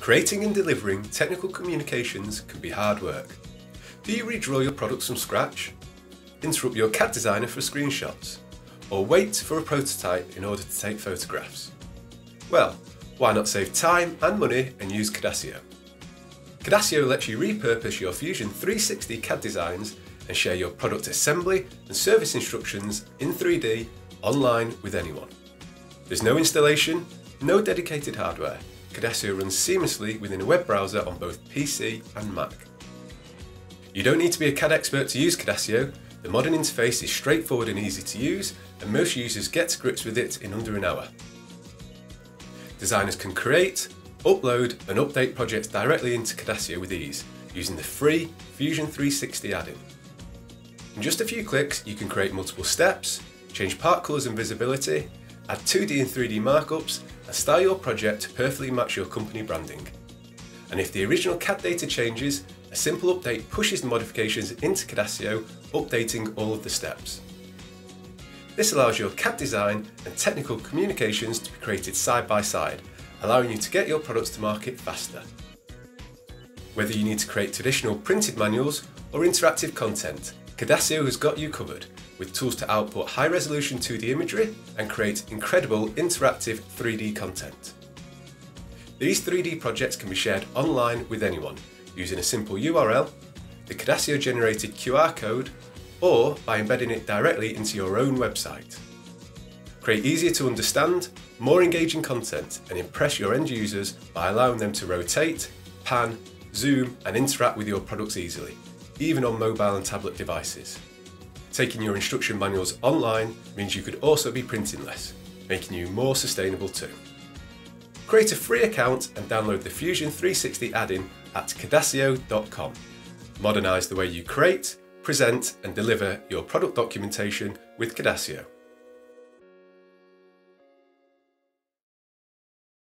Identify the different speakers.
Speaker 1: Creating and delivering technical communications can be hard work. Do you redraw your products from scratch? Interrupt your CAD designer for screenshots? Or wait for a prototype in order to take photographs? Well, why not save time and money and use Cadasio? Cadasio lets you repurpose your Fusion 360 CAD designs and share your product assembly and service instructions in 3D online with anyone. There's no installation, no dedicated hardware. Cadasio runs seamlessly within a web browser on both PC and Mac. You don't need to be a CAD expert to use Cadasio. The modern interface is straightforward and easy to use, and most users get to grips with it in under an hour. Designers can create, upload and update projects directly into Cadasio with ease, using the free Fusion 360 add-in. In just a few clicks, you can create multiple steps, change part colours and visibility, add 2D and 3D markups, and style your project to perfectly match your company branding. And if the original CAD data changes, a simple update pushes the modifications into Cadasio, updating all of the steps. This allows your CAD design and technical communications to be created side by side, allowing you to get your products to market faster. Whether you need to create traditional printed manuals or interactive content, Cadasio has got you covered, with tools to output high-resolution 2D imagery and create incredible interactive 3D content. These 3D projects can be shared online with anyone, using a simple URL, the Cadasio-generated QR code, or by embedding it directly into your own website. Create easier to understand, more engaging content and impress your end users by allowing them to rotate, pan, zoom and interact with your products easily, even on mobile and tablet devices. Taking your instruction manuals online means you could also be printing less, making you more sustainable too. Create a free account and download the Fusion 360 add-in at cadasio.com. Modernise the way you create, present and deliver your product documentation with Cadasio.